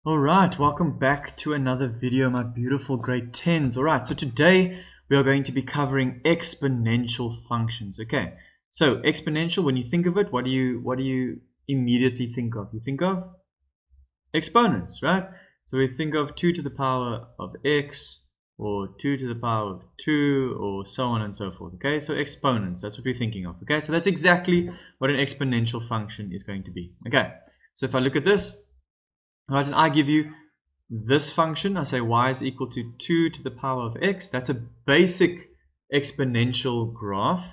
Alright, welcome back to another video, my beautiful grade 10s. Alright, so today we are going to be covering exponential functions. Okay, so exponential, when you think of it, what do you immediately think of? You think of exponents, right? So we think of 2 to the power of x, or 2 to the power of 2, or so on and so forth. Okay, so exponents, that's what we're thinking of. Okay, so that's exactly what an exponential function is going to be. Okay, so if I look at this, right, and I give you this function, I say y is equal to 2 to the power of x. That's a basic exponential graph,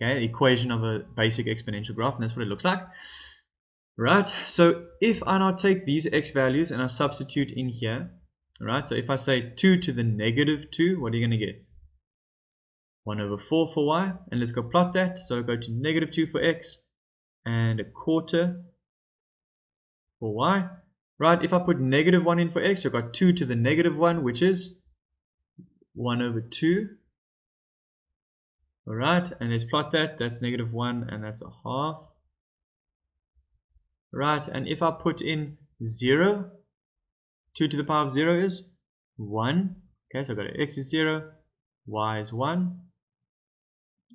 okay, equation of a basic exponential graph, and that's what it looks like. Right, so if I now take these x values and I substitute in here, right, so if I say 2 to the negative 2, what are you going to get? 1 over 4 for y, and let's go plot that. So go to negative 2 for x, and a quarter for y. Right, if I put negative 1 in for x, I've got 2 to the negative 1, which is 1 over 2. Alright, and let's plot that. That's negative 1, and that's a half. Right, and if I put in 0, 2 to the power of 0 is 1. Okay, so I've got x is 0, y is 1.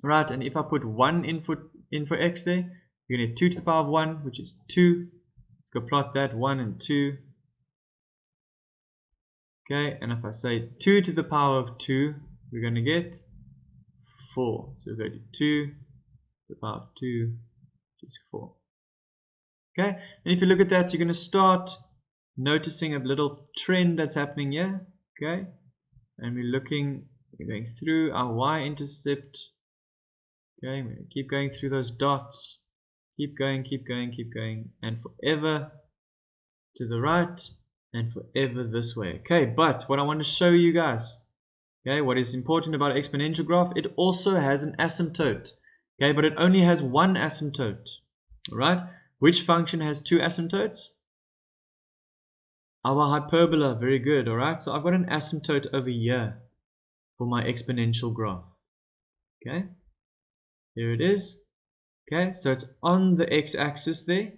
Right, and if I put 1 in for x there, you're going to get 2 to the power of 1, which is 2. Let's go plot that, 1 and 2. Okay, and if I say 2 to the power of 2, we're going to get 4. So we'll go to 2 to the power of 2, which is 4. Okay, and if you look at that, you're going to start noticing a little trend that's happening here. Okay, and we're going through our y-intercept. Okay, we're going to keep going through those dots. Keep going, keep going, keep going, and forever to the right, and forever this way. Okay, but what I want to show you guys, okay, what is important about an exponential graph, it also has an asymptote. Okay, but it only has one asymptote. Alright, which function has two asymptotes? Our hyperbola. Very good. Alright, so I've got an asymptote over here for my exponential graph. Okay, there it is. Okay, so it's on the x-axis there.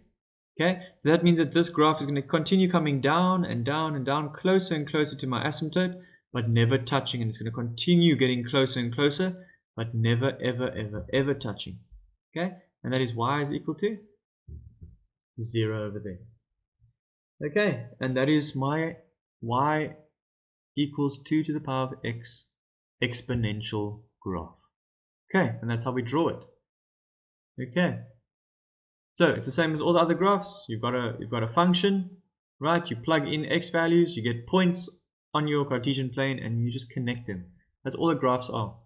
Okay, so that means that this graph is going to continue coming down and down and down, closer and closer to my asymptote, but never touching, and it's going to continue getting closer and closer, but never ever ever ever touching. Okay, and that is y is equal to 0 over there. Okay, and that is my y equals 2 to the power of x exponential graph. Okay, and that's how we draw it. Okay, so it's the same as all the other graphs. You've got a function, right? You plug in x values, you get points on your Cartesian plane, and you just connect them. That's all the graphs are.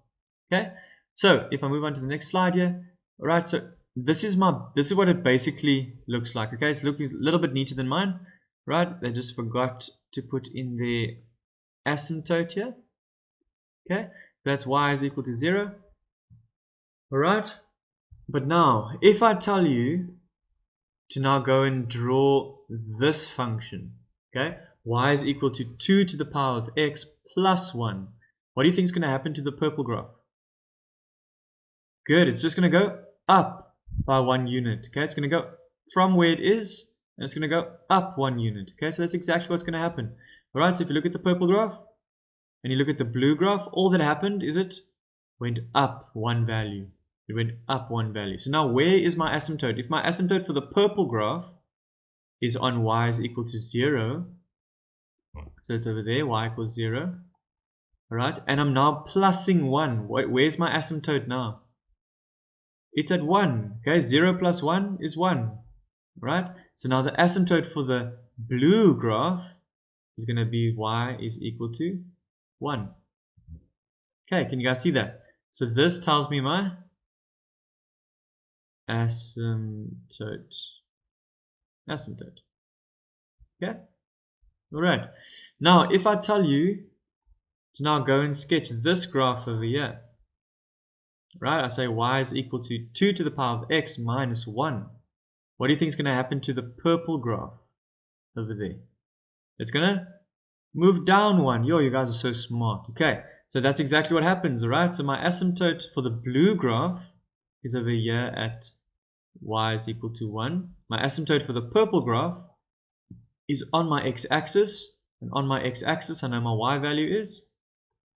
Okay, so if I move on to the next slide here, all right, so this is what it basically looks like. Okay, it's looking a little bit neater than mine, right? They just forgot to put in the asymptote here. Okay, that's y is equal to 0. All right, but now if I tell you to now go and draw this function, okay, y is equal to 2 to the power of x plus 1, what do you think is going to happen to the purple graph? Good, it's just going to go up by 1 unit. Okay, it's going to go from where it is, and it's going to go up 1 unit. Okay, so that's exactly what's going to happen. Alright, so if you look at the purple graph and you look at the blue graph, all that happened is it went up 1 value. It went up 1 value. So now where is my asymptote? If my asymptote for the purple graph is on y is equal to 0, so it's over there, y equals 0. Alright, and I'm now plusing 1. Where's my asymptote now? It's at 1. Okay, 0 plus 1 is 1. Right? So now the asymptote for the blue graph is going to be y is equal to 1. Okay, can you guys see that? So this tells me my asymptote. Okay? Alright. Now, if I tell you to now go and sketch this graph over here, right? I say y is equal to 2 to the power of x minus 1. What do you think is going to happen to the purple graph over there? It's going to move down 1. Yo, you guys are so smart. Okay, so that's exactly what happens, alright? So my asymptote for the blue graph is over here at y is equal to 1. My asymptote for the purple graph is on my x-axis, and on my x-axis I know my y value is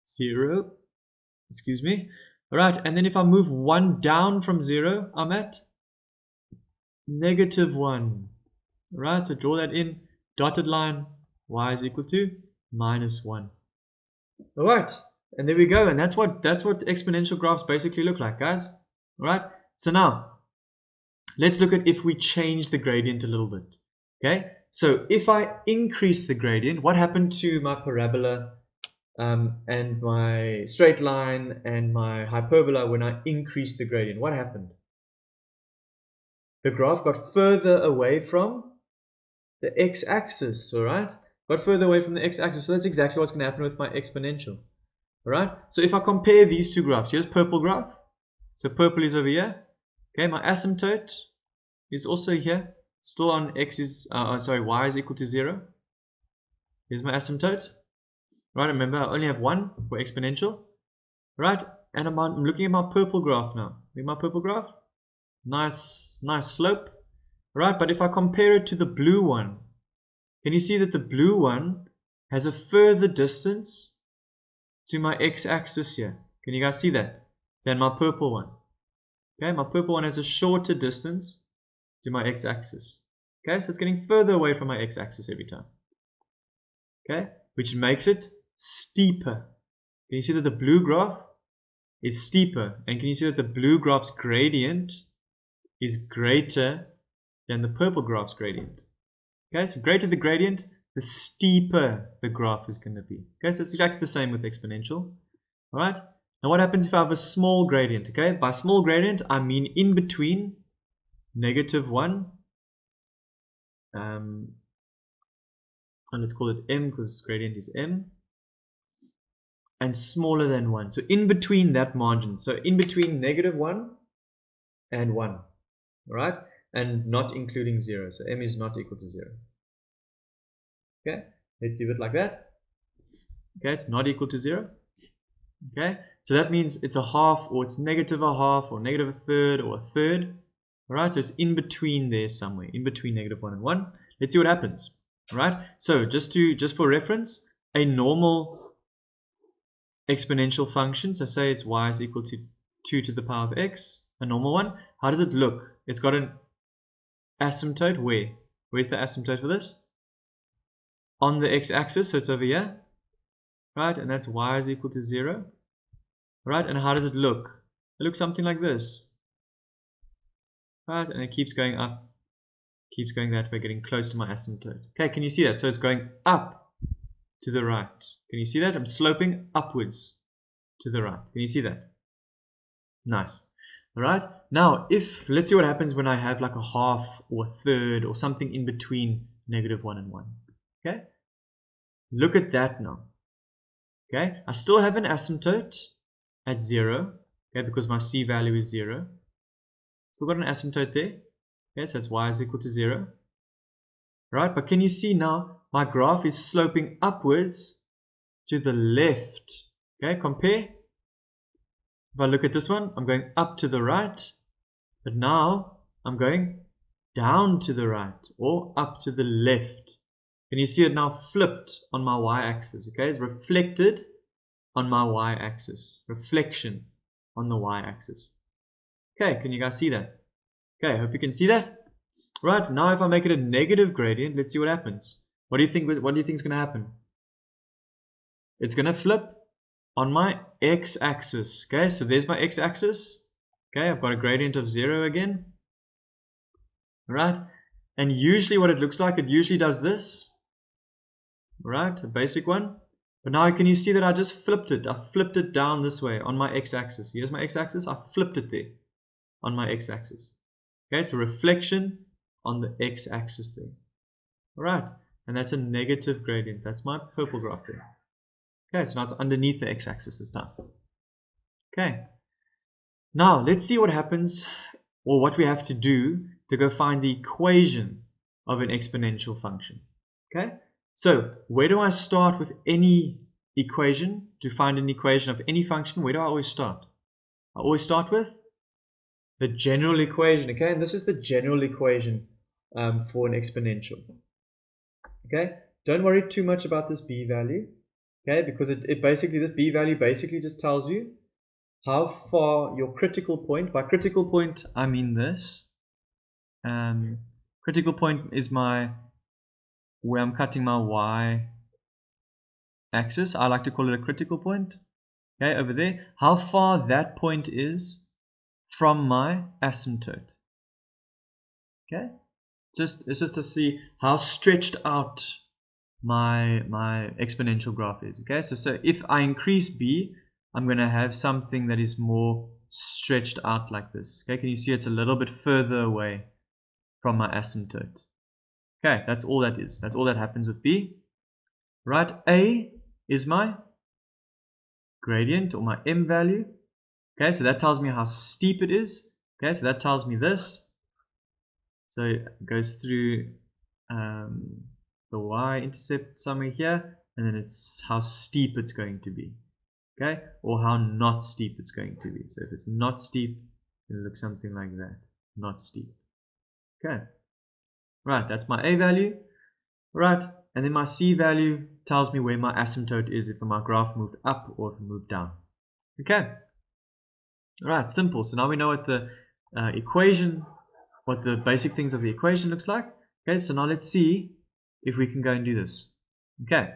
0, excuse me. Alright, and then if I move 1 down from 0, I'm at -1. Alright, so draw that in, dotted line, y is equal to -1. Alright, and there we go, and that's what exponential graphs basically look like, guys. Alright, so now let's look at if we change the gradient a little bit. Okay, so if I increase the gradient, what happened to my parabola and my straight line and my hyperbola when I increased the gradient? What happened? The graph got further away from the x-axis, alright? Got further away from the x-axis, so that's exactly what's going to happen with my exponential. Alright, so if I compare these two graphs, here's purple graph, so purple is over here. Okay, my asymptote is also here, still on y is equal to 0. Here's my asymptote. Right, remember I only have 1 for exponential. Right, and I'm looking at my purple graph now. Look at my purple graph. Nice slope. Right, but if I compare it to the blue one, can you see that the blue one has a further distance to my x-axis here? Can you guys see that? Than my purple one. Okay, my purple one has a shorter distance to my x-axis. Okay, so it's getting further away from my x-axis every time. Okay, which makes it steeper. Can you see that the blue graph is steeper? And can you see that the blue graph's gradient is greater than the purple graph's gradient? Okay, so greater the gradient, the steeper the graph is going to be. Okay, so it's exactly the same with exponential. Alright, now what happens if I have a small gradient? Okay, by small gradient I mean in between -1 and let's call it m because gradient is m, and smaller than 1. So in between that margin, so in between -1 and 1, alright, and not including 0, so m is not equal to 0. Okay, let's leave it like that. Okay, it's not equal to 0. Okay, so that means it's a half, or it's -1/2, or -1/3, or 1/3. Alright, so it's in between there somewhere, in between -1 and 1. Let's see what happens. Alright, so just for reference, a normal exponential function, so say it's y is equal to 2 to the power of x, a normal one, how does it look? It's got an asymptote where? Where's the asymptote for this? On the x-axis, so it's over here. Right, and that's y is equal to 0. Right, and how does it look? It looks something like this. Right, and it keeps going up, keeps going that way, getting close to my asymptote. Okay, can you see that? So it's going up to the right. Can you see that? I'm sloping upwards to the right. Can you see that? Nice. Alright, now let's see what happens when I have like a half or a third or something in between -1 and 1. Okay, look at that now. Okay, I still have an asymptote at 0, okay, because my c value is 0. Still got an asymptote there. Okay, so that's y is equal to 0. Right, but can you see now my graph is sloping upwards to the left. Okay, compare. If I look at this one, I'm going up to the right, but now I'm going down to the right or up to the left. Can you see it now flipped on my y-axis? Okay, it's reflected on my y-axis. Reflection on the y-axis. Okay, can you guys see that? Okay, hope you can see that. Right, now if I make it a negative gradient, let's see what happens. What do you think is going to happen? It's going to flip on my x-axis. Okay, so there's my x-axis. Okay, I've got a gradient of 0 again. Right, and usually what it looks like, it usually does this. Right, a basic one. But now can you see that I just flipped it? I flipped it down this way on my x-axis. Here's my x-axis. I flipped it there on my x-axis. Okay, so reflection on the x-axis there. Alright, and that's a negative gradient. That's my purple graph there. Okay, so now it's underneath the x-axis this time. Okay, now let's see what happens, or what we have to do to go find the equation of an exponential function. Okay, so where do I start with any equation? To find an equation of any function, where do I always start? I always start with the general equation. Okay, and this is the general equation for an exponential. Okay, don't worry too much about this b value. Okay, because it basically, this b value basically just tells you how far your critical point, by critical point I mean this, critical point is where I'm cutting my y axis. I like to call it a critical point. Okay, over there, how far that point is from my asymptote. Okay, it's just to see how stretched out my exponential graph is. Okay, so if I increase b, I'm going to have something that is more stretched out like this. Okay, can you see it's a little bit further away from my asymptote? Okay, that's all that is. That's all that happens with b. Right, a is my gradient or my m value. Okay, so that tells me how steep it is. Okay, so that tells me this. So it goes through the y-intercept somewhere here, and then it's how steep it's going to be. Okay, or how not steep it's going to be. So if it's not steep, it'll look something like that. Not steep. Okay, right, that's my a value. Right, and then my c value tells me where my asymptote is, if my graph moved up or if it moved down. Okay, right, simple. So now we know what the equation, what the basic things of the equation looks like. Okay, so now let's see if we can go and do this. Okay,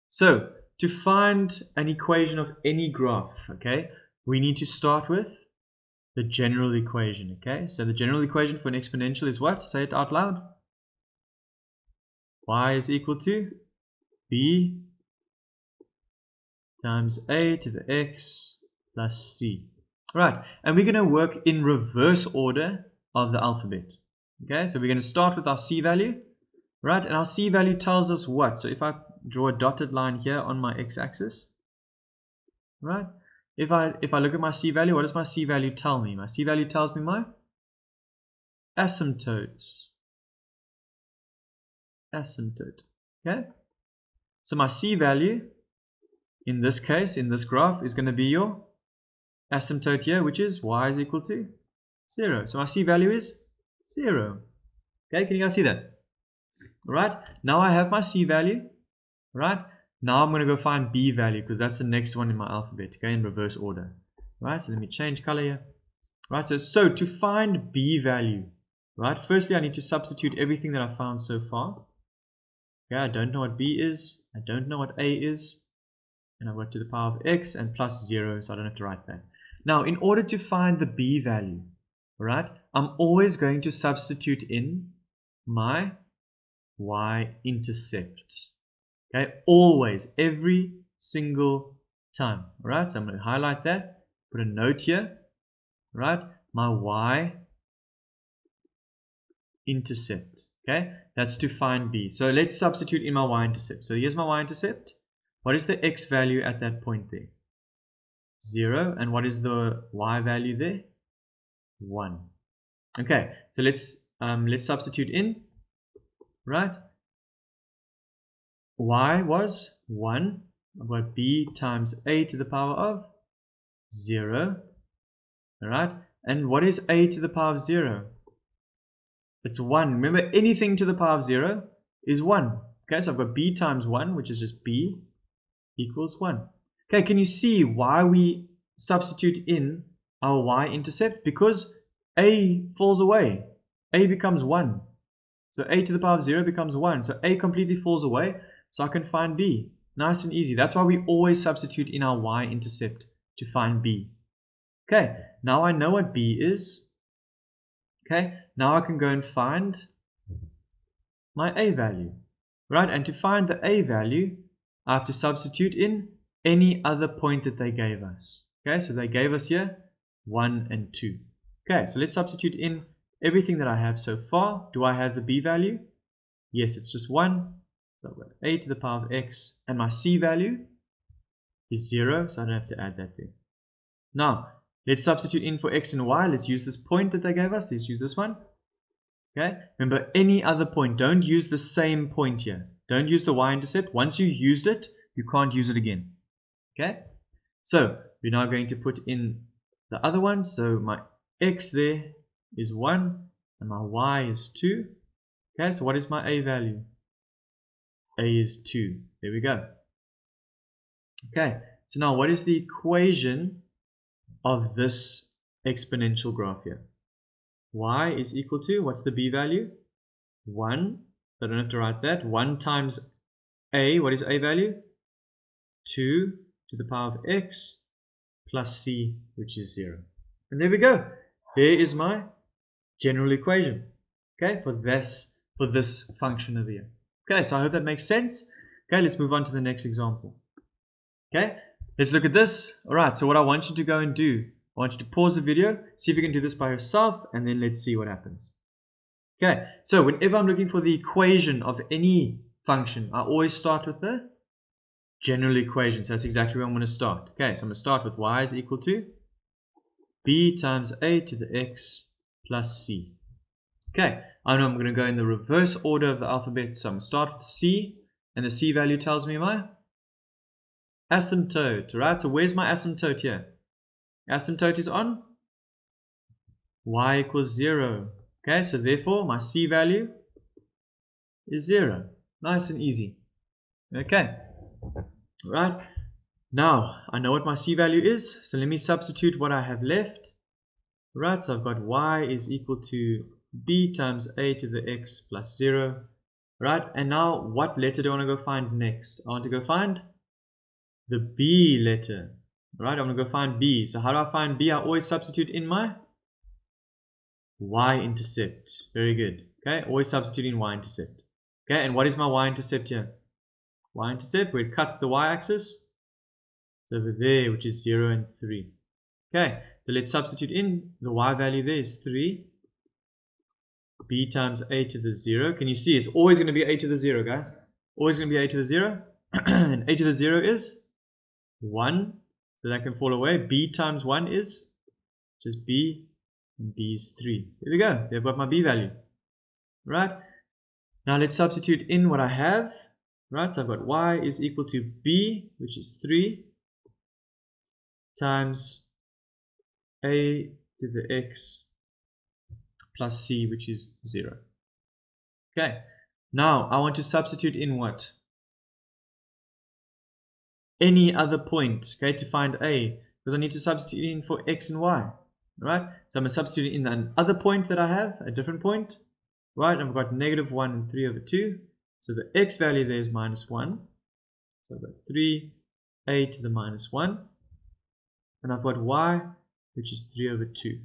so to find an equation of any graph, okay, we need to start with the general equation. Okay, so the general equation for an exponential is what? Say it out loud. Y is equal to b times a to the x plus c. Right, and we're going to work in reverse order of the alphabet. Okay, so we're going to start with our c value. Right, and our c value tells us what? So if I draw a dotted line here on my x-axis, right? If I look at my c value, what does my c value tell me? My c value tells me my asymptote. Asymptote. Okay? So my c value, in this case, in this graph, is going to be your asymptote here, which is y is equal to 0. So my c value is 0. Okay, can you guys see that? Right, now I have my c value. Right, now I'm going to go find b value because that's the next one in my alphabet. Okay, in reverse order. Right, so let me change color here. Right, so to find b value, right, firstly I need to substitute everything that I found so far. Okay, I don't know what b is, I don't know what a is, and I've got to the power of x and plus 0, so I don't have to write that. Now, in order to find the b value, right, I'm always going to substitute in my y-intercept. Okay, always, every single time. Alright, so I'm going to highlight that, put a note here. Right, my y-intercept. Okay, that's to find b. So let's substitute in my y-intercept. So here's my y-intercept. What is the x value at that point there? 0. And what is the y value there? 1. Okay, so let's substitute in. Right, y was 1. I've got b times a to the power of 0. Alright, and what is a to the power of 0? It's 1. Remember, anything to the power of 0 is 1. Okay, so I've got b times 1, which is just b, equals 1. Okay, can you see why we substitute in our y-intercept? Because a falls away. A becomes 1. So a to the power of 0 becomes 1. So a completely falls away, so I can find b. Nice and easy. That's why we always substitute in our y-intercept to find b. Okay, now I know what b is. Okay, now I can go and find my a value. Right, and to find the a value, I have to substitute in any other point that they gave us. Okay, so they gave us here 1 and 2. Okay, so let's substitute in everything that I have so far. Do I have the b value? Yes, it's just 1. So I've got a to the power of x, and my c value is 0, so I don't have to add that there. Now, let's substitute in for x and y. Let's use this point that they gave us. Let's use this one. Okay, remember, any other point. Don't use the same point here. Don't use the y-intercept. Once you used it, you can't use it again. Okay, so we're now going to put in the other one. So my x there is 1 and my y is 2. Okay, so what is my a value? a is 2. There we go. Okay, so now what is the equation of this exponential graph here? Y is equal to, what's the b value? 1. So I don't have to write that. 1 times a, what is a value? 2 to the power of x plus c, which is 0. And there we go. There is my general equation, okay, for this function over here. Okay, so I hope that makes sense. Okay, let's move on to the next example. Okay, let's look at this. All right, so what I want you to go and do, I want you to pause the video, see if you can do this by yourself, and then let's see what happens. Okay, so whenever I'm looking for the equation of any function, I always start with the general equation. So that's exactly where I'm going to start. Okay, so I'm going to start with y is equal to b times a to the x plus c. Okay, I know I'm going to go in the reverse order of the alphabet. So I'm going to start with c, and the c value tells me my asymptote, right? So where's my asymptote here? Asymptote is on y equals 0. Okay, so therefore my c value is 0. Nice and easy. Okay, right. Now I know what my c value is, so let me substitute what I have left. Right, so I've got y is equal to b times a to the x plus 0. Right, and now what letter do I want to go find next? I want to go find the b letter. Right, I'm going to go find b. So how do I find b? I always substitute in my y-intercept. Very good. Okay, always substitute in y-intercept. Okay, and what is my y-intercept here? Y-intercept, where it cuts the y-axis. It's over there, which is 0 and 3. Okay, so let's substitute in the y value there is 3. B times a to the 0. Can you see it's always going to be a to the 0, guys? Always going to be a to the 0. And a to the 0 is 1. So that can fall away. B times 1 is just b, and b is 3. There we go. There I've got my b value. Right? Now let's substitute in what I have. Right? So I've got y is equal to b, which is 3, times a to the x plus c, which is 0. Okay. Now I want to substitute in what? Any other point, okay, to find a, because I need to substitute in for x and y. Right? So I'm going to substitute in an other point that I have, a different point. Right? I've got negative 1 and 3 over 2. So the x value there is minus 1. So I've got 3a to the minus 1. And I've got y, which is 3 over 2.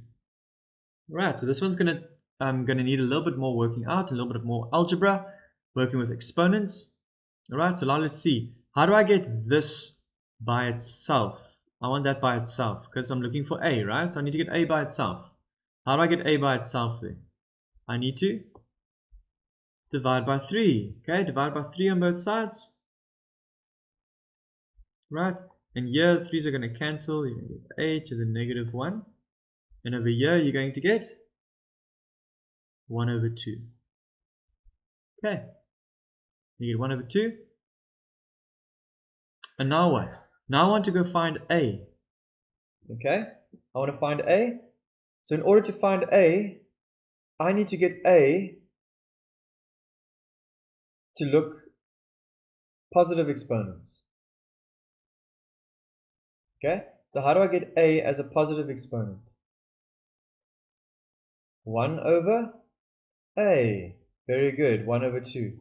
Right, so this one's gonna need a little bit more working out, a little bit more algebra, working with exponents. Alright, so now let's see. How do I get this by itself? I want that by itself, because I'm looking for a, right? So I need to get a by itself. How do I get a by itself then? I need to divide by 3. Okay, divide by 3 on both sides. Right, and here the 3's are going to cancel. You're going to get a to the negative 1. And over here you're going to get 1 over 2. Okay, you get 1 over 2. And now what? Now I want to go find a. Okay, I want to find a. So in order to find a, I need to get a to look positive exponents. Okay, so how do I get a as a positive exponent? 1 over a. Very good, 1 over 2.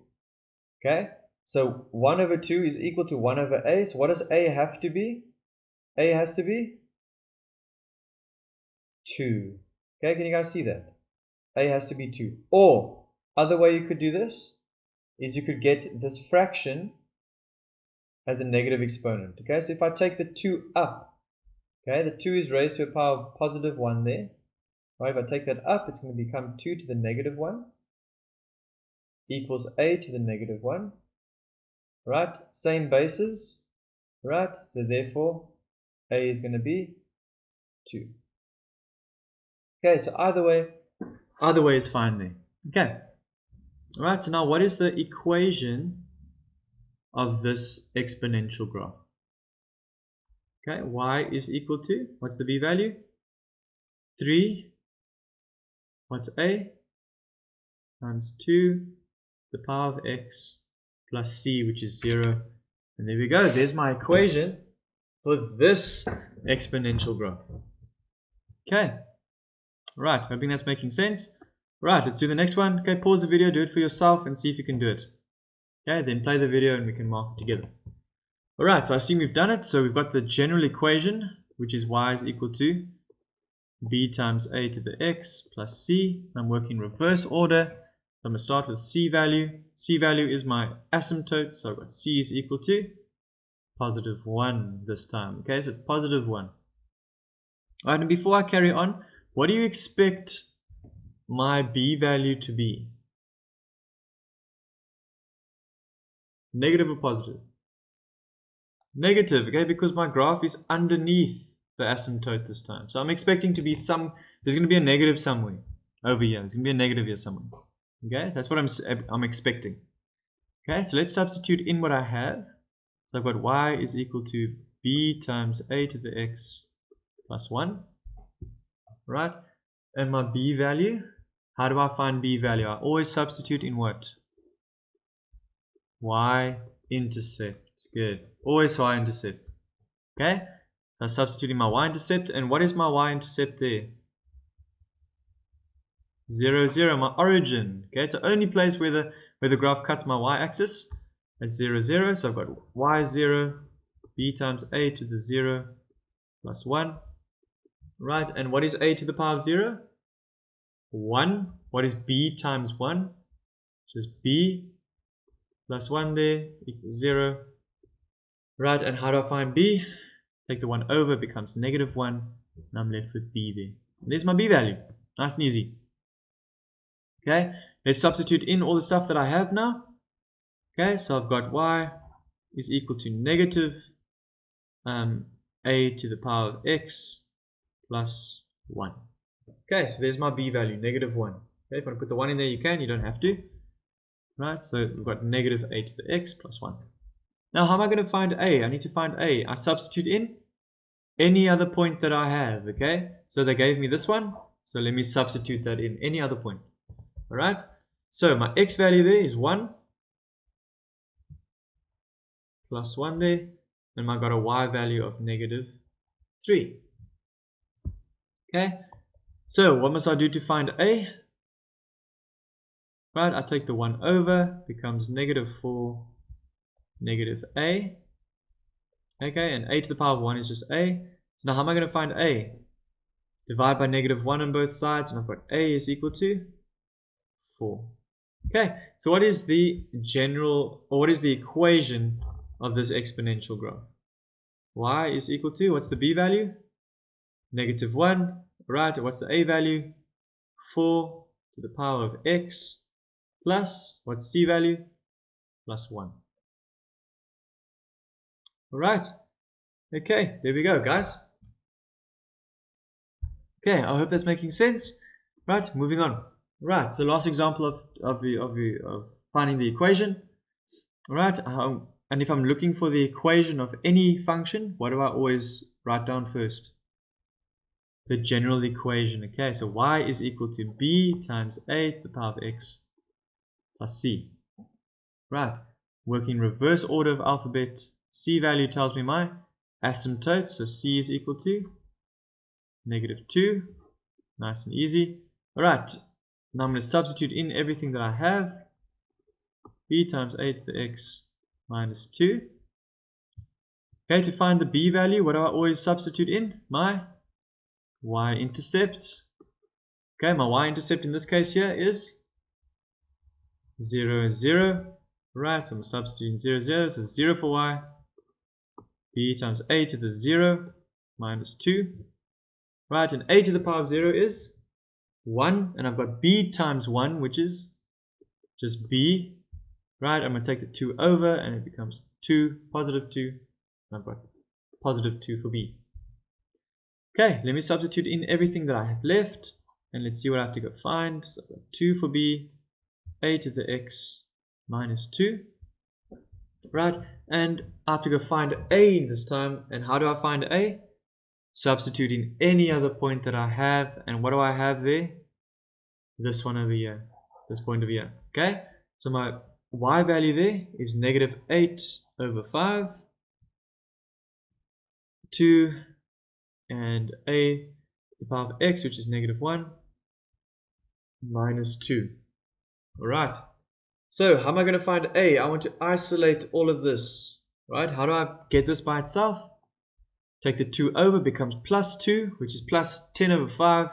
Okay, so 1 over 2 is equal to 1 over a. So what does a have to be? A has to be 2. Okay, can you guys see that? A has to be 2. Or, other way you could do this is you could get this fraction as a negative exponent. Okay, so if I take the 2 up, okay, the 2 is raised to a power of positive 1 there. Right, if I take that up, it's going to become 2 to the negative 1 equals a to the negative 1. Right, same basis. Right, so therefore a is going to be 2. Okay, so either way is fine there. Okay. Alright, so now what is the equation of this exponential graph? Okay, y is equal to, what's the b value? 3, what's a? Times 2, the power of x plus c, which is 0. And there we go. There's my equation for this exponential graph. Okay. Right. Hoping that's making sense. Right. Let's do the next one. Okay. Pause the video. Do it for yourself and see if you can do it. Okay. Then play the video and we can mark it together. Alright. So I assume we've done it. So we've got the general equation, which is y is equal to b times a to the x plus c. I'm working reverse order. I'm going to start with c value. C value is my asymptote, so I've got c is equal to positive 1 this time. Okay, so it's positive 1. Alright, and before I carry on, what do you expect my b value to be? Negative or positive? Negative, okay, because my graph is underneath the asymptote this time. So I'm expecting to be there's going to be a negative somewhere over here. There's going to be a negative here somewhere. Okay, that's what I'm expecting. Okay, so let's substitute in what I have. So I've got y is equal to b times a to the x plus 1. Right? And my b value, how do I find b value? I always substitute in what? Y-intercept. Good. Always y-intercept. Okay? So I'm substituting my y-intercept. And what is my y-intercept there? 0, 0, my origin. Okay, it's the only place where the graph cuts my y-axis. It's 0, 0. So I've got y 0, b times a to the 0 plus 1. Right, and what is a to the power of 0? 1. What is b times 1? Just b plus 1 there equals 0. Right, and how do I find b? Take the 1 over, it becomes negative 1. And I'm left with b there. And there's my b value. Nice and easy. Okay, let's substitute in all the stuff that I have now. Okay, so I've got y is equal to negative a to the power of x plus 1. Okay, so there's my b value, negative 1. Okay, if you want to put the 1 in there, you can, you don't have to. Right, so we've got negative a to the x plus 1. Now, how am I going to find a? I need to find a. I substitute in any other point that I have. Okay, so they gave me this one, so let me substitute that in any other point. Alright, so my x value there is 1 plus 1 there, and I've got a y value of negative 3. Okay, so what must I do to find a? Right, I take the 1 over, becomes negative 4, negative a. Okay, and a to the power of 1 is just a. So now how am I going to find a? Divide by negative 1 on both sides, and I've got a is equal to 4. Okay, so what is the equation of this exponential graph? Y is equal to, what's the b value? Negative 1. Right, what's the a value? 4 to the power of x plus, what's c value? Plus 1. Alright, okay, there we go, guys. Okay, I hope that's making sense. Right, moving on. Right, so last example of finding the equation. Alright, and if I'm looking for the equation of any function, what do I always write down first? The general equation. Okay, so y is equal to b times a to the power of x plus c. Right, working reverse order of alphabet. C value tells me my asymptote, so c is equal to negative 2. Nice and easy. Alright, now I'm going to substitute in everything that I have. B times a to the x minus 2. Okay, to find the b value, what do I always substitute in? My y-intercept. Okay, my y-intercept in this case here is 0, 0. Right, so I'm substituting 0, 0, so 0 for y. B times a to the 0 minus 2. Right, and a to the power of 0 is 1, and I've got b times 1, which is just b. Right, I'm going to take the 2 over, and it becomes 2, positive 2. And I've got positive 2 for b. Okay, let me substitute in everything that I have left, and let's see what I have to go find. So I've got 2 for b, a to the x minus 2. Right, and I have to go find a this time, and how do I find a? Substituting any other point that I have, and what do I have there? This one over here, this point over here. Okay, so my y value there is negative 8 over 5, 2, and a to the power of x, which is negative 1, minus 2. Alright, so how am I going to find a? I want to isolate all of this. Right, how do I get this by itself? Take the 2 over, becomes plus 2, which is plus 10 over 5,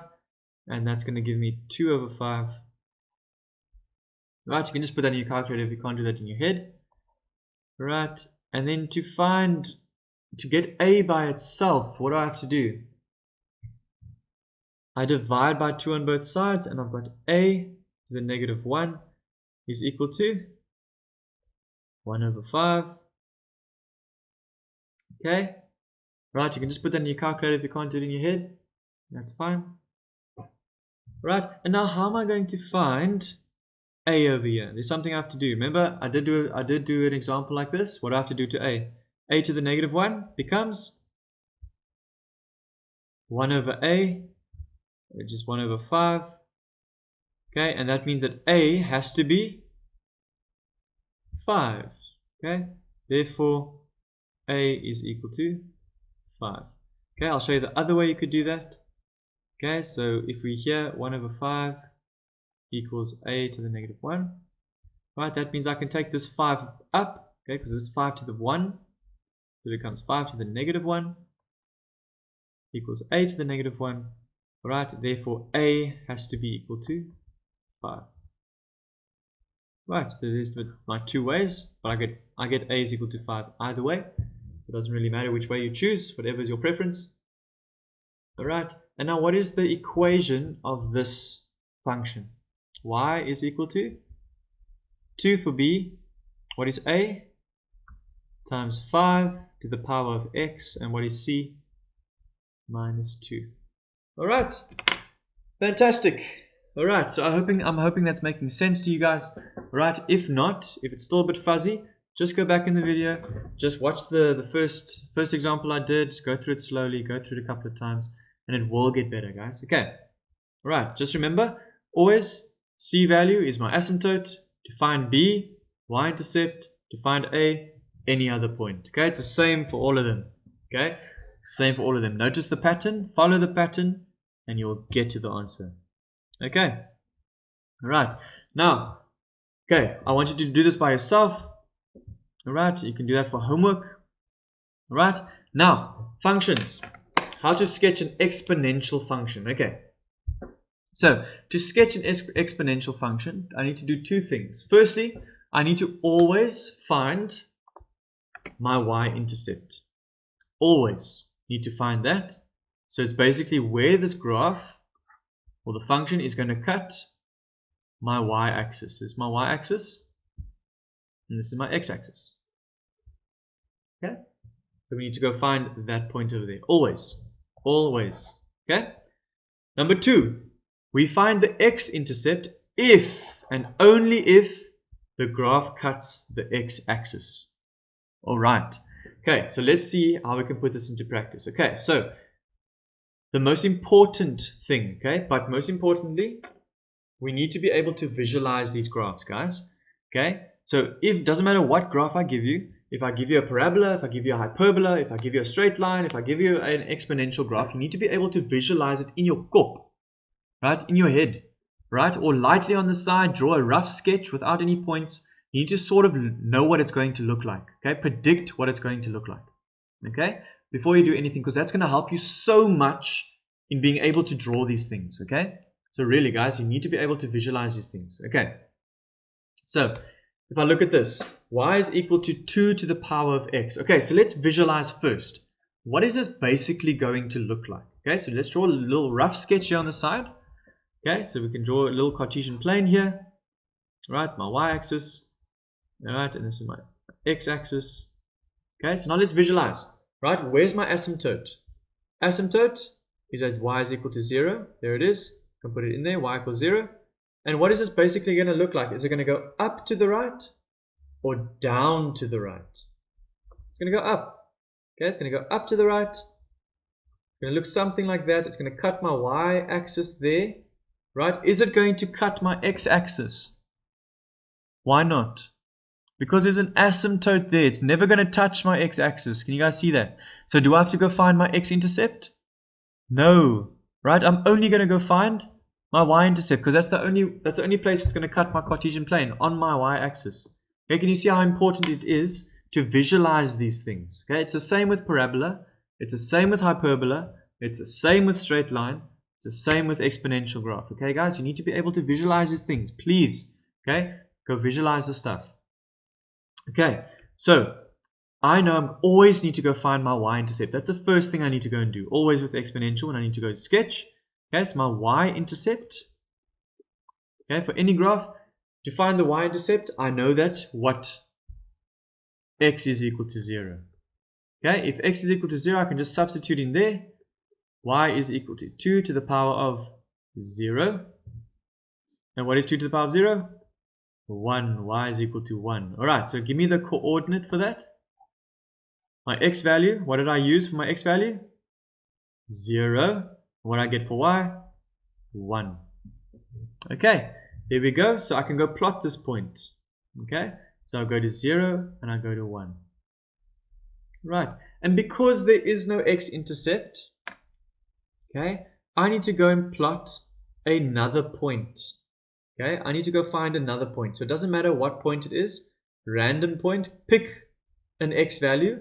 and that's going to give me 2 over 5. Right, you can just put that in your calculator if you can't do that in your head. Right, and then to get a by itself, what do I have to do? I divide by 2 on both sides, and I've got a to the negative 1 is equal to 1 over 5. Okay, right, you can just put that in your calculator if you can't do it in your head. That's fine. Right, and now how am I going to find a over here? There's something I have to do. Remember, I did do an example like this. What do I have to do to a? A to the negative 1 becomes 1 over a, which is 1 over 5. Okay, and that means that a has to be 5. Okay, therefore a is equal to 5. Okay, I'll show you the other way you could do that. Okay, so if we here 1 over 5 equals a to the negative 1, right, that means I can take this 5 up, okay, because this is 5 to the 1, so it becomes 5 to the negative 1 equals a to the negative 1, right, therefore a has to be equal to 5. Right, so there's my two ways, but I get a is equal to 5 either way. It doesn't really matter which way you choose, whatever is your preference. Alright, and now what is the equation of this function? Y is equal to 2 for b. What is a? Times 5 to the power of x. And what is c? Minus 2. Alright, fantastic. Alright, so I'm hoping that's making sense to you guys. Alright, if not, if it's still a bit fuzzy, just go back in the video, just watch the first example I did, just go through it slowly, go through it a couple of times, and it will get better, guys. Okay, alright, just remember, always c value is my asymptote. To find b, y-intercept. To find a, any other point. Okay, it's the same for all of them. Okay, it's the same for all of them. Notice the pattern, follow the pattern, and you'll get to the answer. Okay, alright, now, okay, I want you to do this by yourself. Alright, you can do that for homework. Alright, now, functions. How to sketch an exponential function. Okay, so to sketch an exponential function, I need to do two things. Firstly, I need to always find my y-intercept. Always need to find that. So it's basically where this graph or the function is going to cut my y-axis. This is my y-axis, and this is my x-axis. Okay, so we need to go find that point over there. Always, always. Okay. Number two, we find the x-intercept if and only if the graph cuts the x-axis. All right. Okay, so let's see how we can put this into practice. Okay, so the most important thing, okay, but most importantly, we need to be able to visualize these graphs, guys. Okay, so it doesn't matter what graph I give you. If I give you a parabola, if I give you a hyperbola, if I give you a straight line, if I give you an exponential graph, you need to be able to visualize it in your kop, right, in your head, right, or lightly on the side, draw a rough sketch without any points. You need to sort of know what it's going to look like, okay, predict what it's going to look like, okay, before you do anything, because that's going to help you so much in being able to draw these things, okay. So really, guys, you need to be able to visualize these things, okay. So if I look at this, y is equal to 2 to the power of x. Okay, so let's visualize first. What is this basically going to look like? Okay, so let's draw a little rough sketch here on the side. Okay, so we can draw a little Cartesian plane here. Right, my y-axis. Alright, and this is my x-axis. Okay, so now let's visualize. Right, where's my asymptote? Asymptote is at y is equal to 0. There it is. I can put it in there, y equals 0. And what is this basically going to look like? Is it going to go up to the right or down to the right? It's going to go up. Okay, it's going to go up to the right. It's going to look something like that. It's going to cut my y-axis there. Right? Is it going to cut my x-axis? Why not? because there's an asymptote there. It's never going to touch my x-axis. Can you guys see that? So do I have to go find my x-intercept? No, right? I'm only going to go find my y-intercept because that's the only place it's going to cut my Cartesian plane on my y-axis. Okay, can you see how important it is to visualize these things? Okay, it's the same with parabola. It's the same with hyperbola. It's the same with straight line. It's the same with exponential graph. Okay, guys, you need to be able to visualize these things. Please, okay, go visualize the stuff. Okay, so I know I always need to go find my y-intercept. That's the first thing I need to go and do. Always with exponential when I need to go to sketch. Okay, so my y-intercept. Okay, for any graph, to find the y-intercept, I know that what x is equal to 0. Okay, if x is equal to 0, I can just substitute in there. Y is equal to 2 to the power of 0. And what is 2 to the power of 0? 1. Y is equal to 1. Alright, so give me the coordinate for that. My x value, what did I use for my x value? 0. What I get for y? 1. Okay, there we go. So I can go plot this point. Okay, so I'll go to 0 and I go to 1. Right, and because there is no x-intercept, okay, I need to go and plot another point. Okay, I need to go find another point. So it doesn't matter what point it is, random point, pick an x value.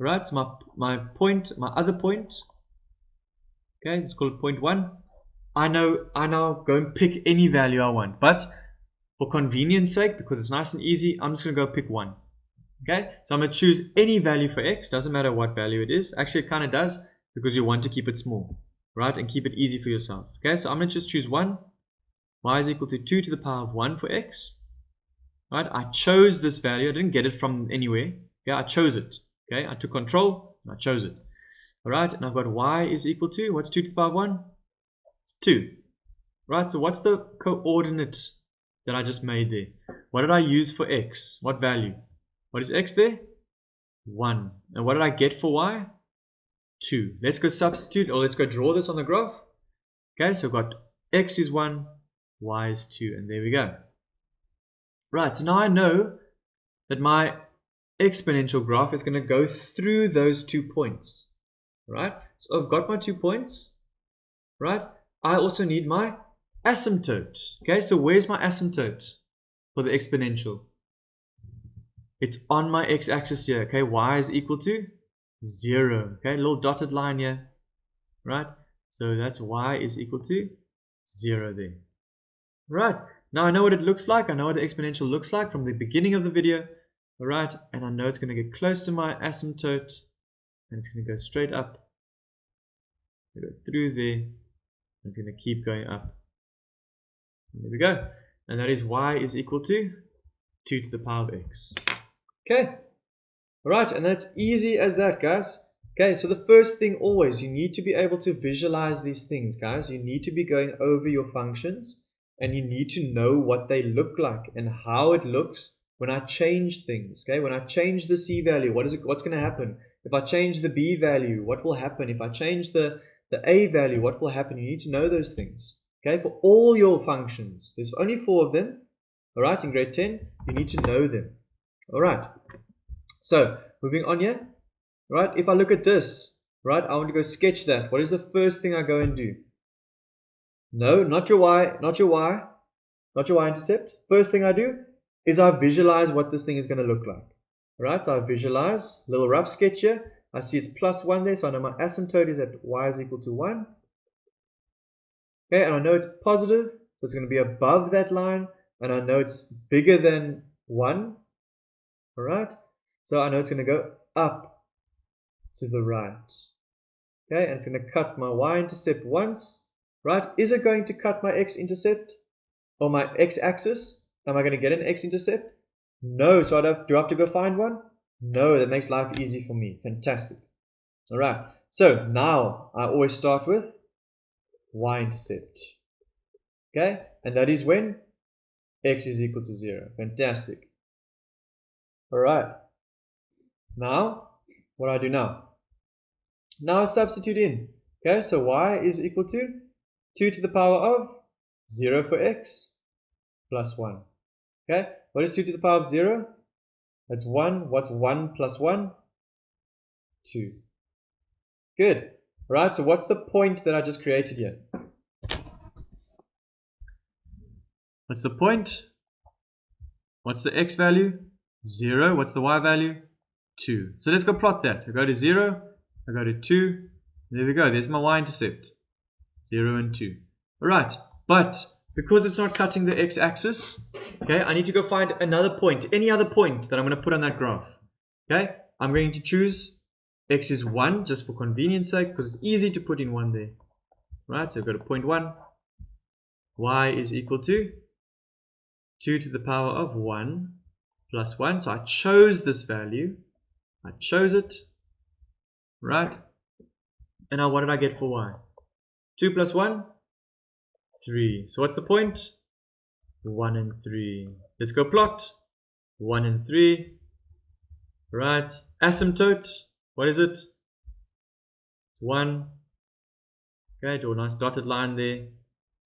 Right, so my other point, okay, let's call it point 1. I now go and pick any value I want, but for convenience sake, because it's nice and easy, I'm just going to go pick 1. Okay, so I'm going to choose any value for x, doesn't matter what value it is. Actually, it kind of does, because you want to keep it small, right, and keep it easy for yourself. Okay, so I'm going to just choose 1. Y is equal to 2 to the power of 1 for x. Right, I chose this value. I didn't get it from anywhere. Okay, I chose it. Okay, I took control and I chose it. Alright, and I've got y is equal to, what's 2 to the power of 1? It's 2. Right, so what's the coordinate that I just made there? What did I use for x? What value? What is x there? 1. And what did I get for y? 2. Let's go substitute, or let's go draw this on the graph. Okay, so I've got x is 1, y is 2, and there we go. Right, so now I know that my exponential graph is going to go through those 2 points. Right, so I've got my 2 points. Right, I also need my asymptote. Okay, so where's my asymptote for the exponential? It's on my x-axis here. Okay, y is equal to 0. Okay, little dotted line here. Right, so that's y is equal to 0 there. Right, now I know what it looks like. I know what the exponential looks like from the beginning of the video. Alright, and I know it's going to get close to my asymptote, and it's going to go straight up, go through there, and it's going to keep going up. And there we go, and that is y is equal to 2 to the power of x. Okay, alright, and that's easy as that, guys. Okay, so the first thing always, you need to be able to visualize these things, guys. You need to be going over your functions, and you need to know what they look like and how it looks when I change things. Okay, when I change the c value, what's going to happen? If I change the b value, what will happen? If I change the a value, what will happen? You need to know those things. Okay, for all your functions, there's only 4 of them. All right, in grade 10, you need to know them. All right, so moving on here. Right, if I look at this, right, I want to go sketch that. What is the first thing I go and do? No, not your y, not your y-intercept. First thing I do is I visualize what this thing is going to look like. Alright, so I visualize, a little rough sketch here. I see it's plus 1 there, so I know my asymptote is at y is equal to 1. Okay, and I know it's positive, so it's going to be above that line, and I know it's bigger than 1. Alright, so I know it's going to go up to the right. Okay, and it's going to cut my y-intercept once. Right, is it going to cut my x-intercept or my x-axis? Am I going to get an x-intercept? No, so do I have to go find one? No, that makes life easy for me. Fantastic. Alright, so now I always start with y-intercept. Okay, and that is when x is equal to 0. Fantastic. Alright, now what do I do now? Now I substitute in. Okay, so y is equal to 2 to the power of 0 for x plus 1. Okay, what is 2 to the power of 0? That's 1. What's 1 plus 1? 2. Good. Right, so what's the point that I just created here? What's the point? What's the x value? 0. What's the y value? 2. So let's go plot that. I go to 0, I go to 2. There we go. There's my y-intercept. 0 and 2. Alright, but because it's not cutting the x-axis, okay, I need to go find another point, any other point that I'm going to put on that graph. Okay, I'm going to choose x is 1 just for convenience sake because it's easy to put in 1 there. Right, so I've got a point 1. Y is equal to 2 to the power of 1 plus 1. So I chose this value. I chose it. Right. And now what did I get for y? 2 plus 1? 3. So what's the point? 1 and 3. Let's go plot. 1 and 3. Right. Asymptote. What is it? It's 1. Okay, draw a nice dotted line there.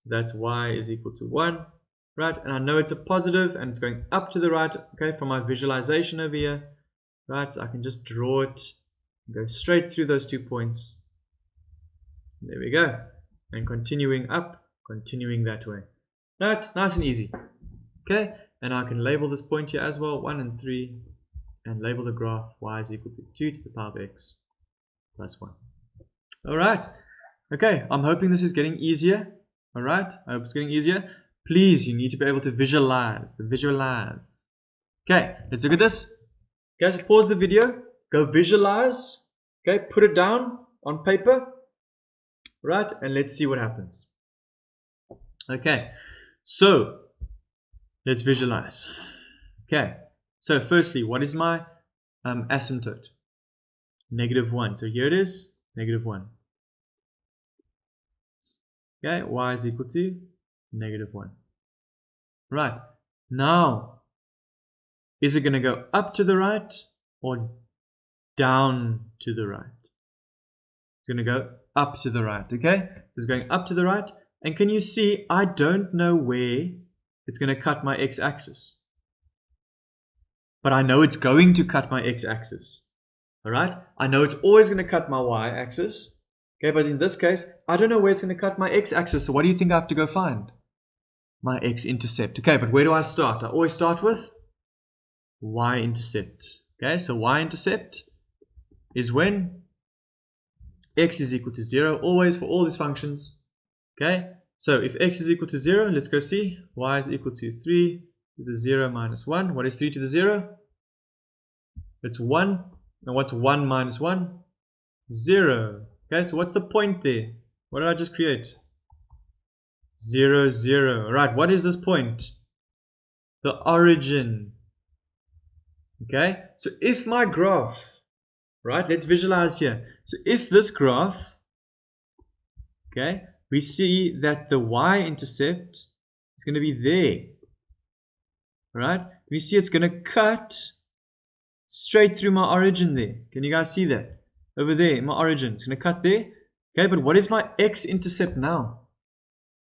That's y is equal to 1. Right, and I know it's a positive and it's going up to the right, okay, from my visualization over here. Right, so I can just draw it and go straight through those 2 points. There we go. And continuing up, continuing that way. Right, nice and easy. Okay, and I can label this point here as well, 1 and 3, and label the graph y is equal to 2 to the power of x plus 1. Alright, okay, I'm hoping this is getting easier. Alright, I hope it's getting easier. Please, you need to be able to visualize. Visualize. Okay, let's look at this. Guys, pause the video. Go visualize. Okay, put it down on paper. Right, and let's see what happens. Okay, so let's visualize. Okay, so firstly, what is my asymptote? -1. So here it is, -1. Okay, y is equal to -1. Right, now, is it going to go up to the right or down to the right? It's going to go up to the right, okay? It's going up to the right. And can you see, I don't know where it's going to cut my x-axis. But I know it's going to cut my x-axis. Alright? I know it's always going to cut my y-axis. Okay, but in this case, I don't know where it's going to cut my x-axis. So what do you think I have to go find? My x-intercept. Okay, but where do I start? I always start with y-intercept. Okay, so y-intercept is when x is equal to 0, always for all these functions. Okay, so if x is equal to 0, let's go see. Y is equal to 3 to the 0 minus 1. What is 3 to the 0? It's 1. And what's 1 minus 1? 0. Okay, so what's the point there? What did I just create? 0, 0. Right, what is this point? The origin. Okay, so if my graph, right, let's visualize here. So if this graph, okay, we see that the y-intercept is going to be there. Right, we see it's going to cut straight through my origin there. Can you guys see that? Over there, my origin. It's going to cut there. Okay, but what is my x-intercept now?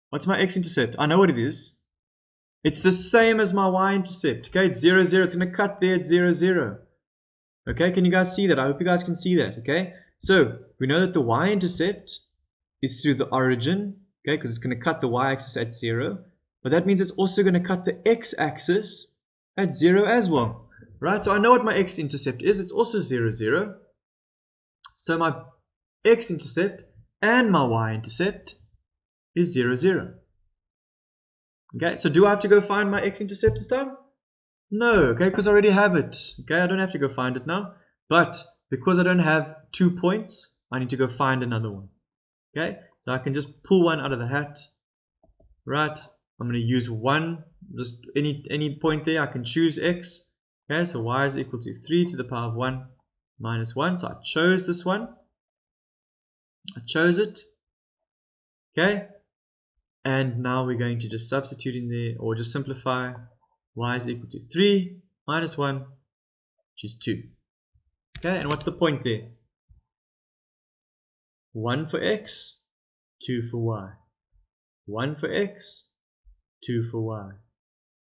What's my x-intercept? I know what it is. It's the same as my y-intercept. Okay, it's 0, 0. It's going to cut there at 0, 0. Okay, can you guys see that? I hope you guys can see that. Okay, so we know that the y-intercept is through the origin. Okay, because it's going to cut the y-axis at 0. But that means it's also going to cut the x-axis at 0 as well. Right, so I know what my x-intercept is. It's also 0, 0. So my x-intercept and my y-intercept is 0, 0. Okay, so do I have to go find my x-intercept this time? No, okay, because I already have it. Okay, I don't have to go find it now. But because I don't have 2 points, I need to go find another one. Okay, so I can just pull one out of the hat. Right, I'm going to use 1. Just any point there, I can choose x. Okay, so y is equal to 3 to the power of 1 minus 1. So I chose this one. I chose it. Okay, and now we're going to just substitute in there, or just simplify. Y is equal to 3 minus 1, which is 2. Okay, and what's the point there? 1 for x, 2 for y. 1 for x, 2 for y.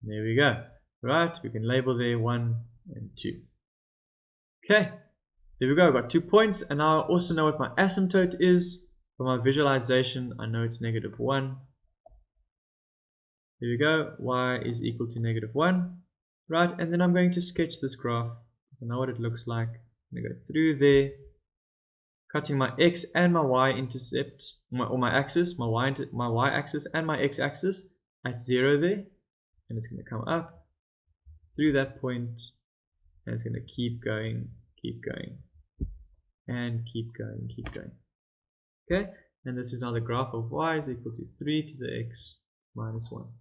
There we go. Right, we can label there 1 and 2. Okay, there we go. I've got 2 points, and now I also know what my asymptote is. For my visualization, I know it's -1. There we go. Y is equal to -1. Right, and then I'm going to sketch this graph. I know what it looks like. I'm going to go through there, cutting my x and my y intercept, or my axis, my y axis and my x axis at 0 there, and it's going to come up through that point, and it's going to keep going, and keep going. Okay, and this is now the graph of y is equal to 3 to the x minus 1.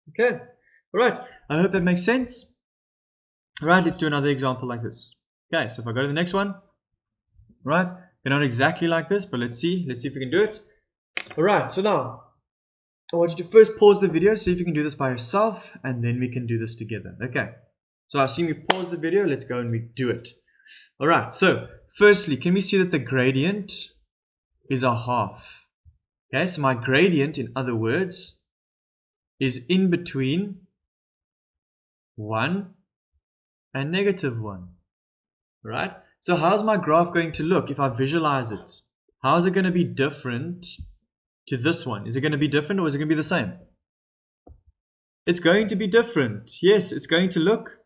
Okay, alright, I hope that makes sense. Alright, let's do another example like this. Okay, so if I go to the next one, right, they're not exactly like this, but let's see if we can do it. Alright, so now I want you to first pause the video, see if you can do this by yourself, and then we can do this together. Okay, so I assume you pause the video, let's go and we do it. Alright, so firstly, can we see that the gradient is a half? Okay, so my gradient, in other words, is in between 1 and -1. Right? So how's my graph going to look if I visualize it? How is it going to be different to this one? Is it going to be different, or is it going to be the same? It's going to be different. Yes, it's going to look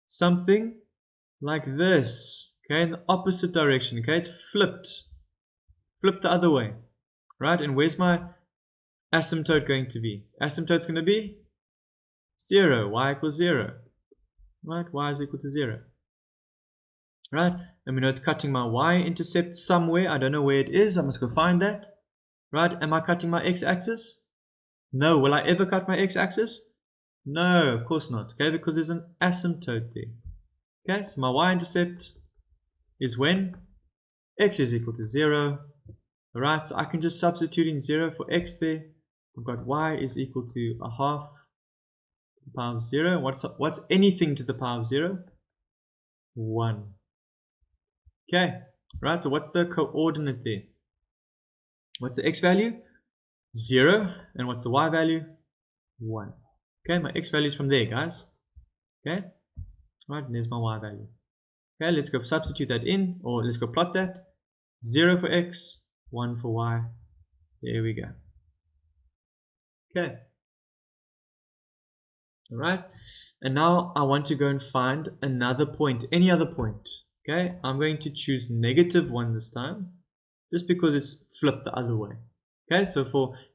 something like this. Okay, in the opposite direction. Okay, it's flipped the other way. Right? And where's my asymptote going to be? Asymptote's going to be 0. Y equals 0. Right? Y is equal to 0. Right? And we know it's cutting my y-intercept somewhere. I don't know where it is. I must go find that. Right? Am I cutting my x-axis? No. Will I ever cut my x-axis? No, of course not. Okay, because there's an asymptote there. Okay, so my y-intercept is when x is equal to 0. Alright, so I can just substitute in 0 for x there. I've got y is equal to a half to the power of 0. What's anything to the power of 0? 1. Okay, right, so what's the coordinate there? What's the x value? 0. And what's the y value? 1. Okay, my x value is from there, guys. Okay, right, and there's my y value. Okay, let's go substitute that in, or let's go plot that. 0 for x, 1 for y. There we go. Okay. Alright, and now I want to go and find another point, any other point. Okay, I'm going to choose -1 this time, just because it's flipped the other way. Okay, so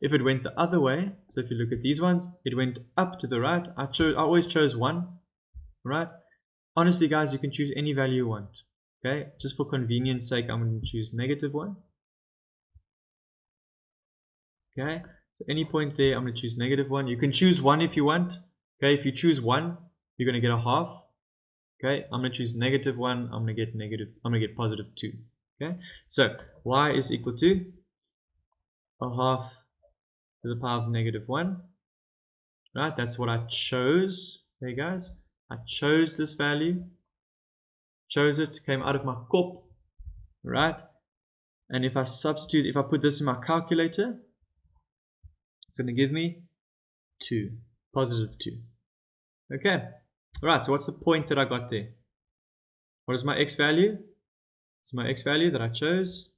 if it went the other way, so if you look at these ones, it went up to the right. I always chose 1. Right? Honestly, guys, you can choose any value you want. Okay, just for convenience sake, I'm going to choose -1. Okay, so any point there, I'm going to choose -1. You can choose 1 if you want. Okay, if you choose 1, you're going to get a half. Okay, I'm going to choose -1. I'm going to get positive 2. Okay, so y is equal to a half to the power of -1. Right, that's what I chose. There, guys, I chose this value. Chose it, came out of my kop. Right, and if I put this in my calculator, it's going to give me 2, positive 2. Okay, alright, so what's the point that I got there? What is my x value? It's my x value that I chose,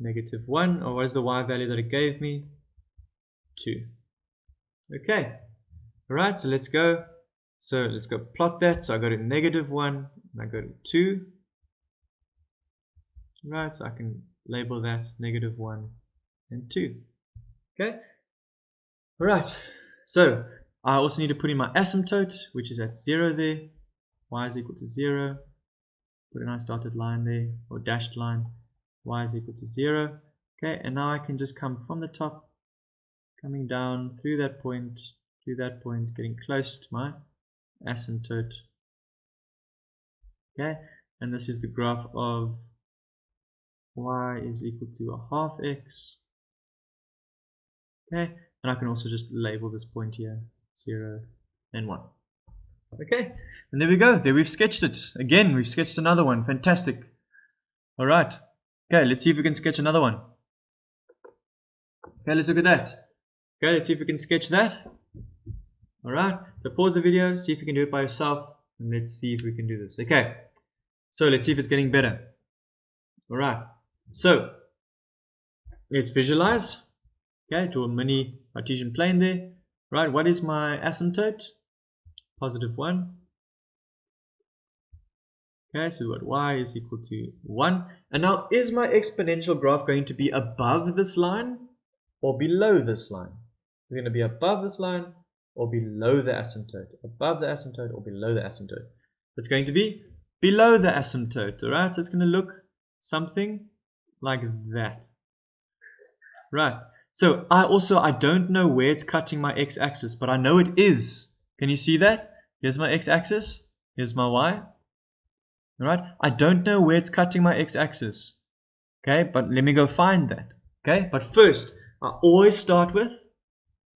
-1, or what is the y value that it gave me? 2. Okay, alright, so let's go. So let's go plot that. So I go to -1 and I go to 2. Right, so I can label that -1 and 2. Okay, alright, so I also need to put in my asymptote, which is at 0 there. Y is equal to 0. Put a nice dotted line there, or dashed line. Y is equal to 0. Okay, and now I can just come from the top, coming down through that point, getting close to my asymptote. Okay, and this is the graph of y is equal to a half x. Okay, and I can also just label this point here 0 and 1. Okay, and there we go. There we've sketched it. Again, we've sketched another one. Fantastic. Alright. Okay, let's see if we can sketch another one. Okay, let's look at that. Okay, let's see if we can sketch that. Alright, so pause the video, see if you can do it by yourself, And let's see if we can do this. Okay, so let's see if it's getting better. Alright, so let's visualize. Okay, draw a mini Cartesian plane there. Right, what is my asymptote? Positive 1. Okay, so what y is equal to 1. And now, is my exponential graph going to be above this line or below this line? Is it going to be above this line or below the asymptote? Above the asymptote or below the asymptote? It's going to be below the asymptote, alright? So it's going to look something like that. Right, so I don't know where it's cutting my x-axis, but I know it is. Can you see that? Here's my x-axis, here's my y. Alright, I don't know where it's cutting my x-axis. Okay, but let me go find that. Okay, but first, I always start with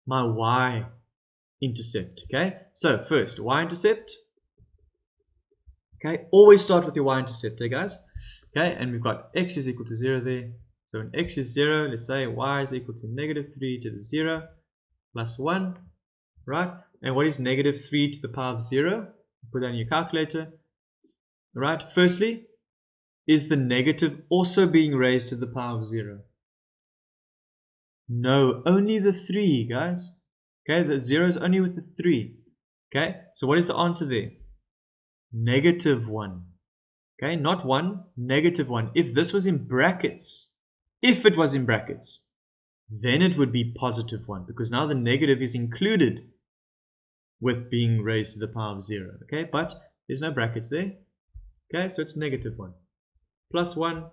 my y-intercept. Okay, so first, y-intercept. Okay, always start with your y-intercept, okay guys? Okay, and we've got x is equal to 0 there. So when x is 0, let's say y is equal to negative 3 to the 0 plus 1, right? And what is negative 3 to the power of 0? Put that in your calculator. Right, firstly, is the negative also being raised to the power of 0? No, only the 3, guys. Okay, the 0 is only with the 3. Okay, so what is the answer there? Negative 1. Okay, not 1, negative 1. If this was in brackets, if it was in brackets, then it would be positive 1, because now the negative is included with being raised to the power of 0. Okay, but there's no brackets there. Okay, so it's negative 1 plus 1,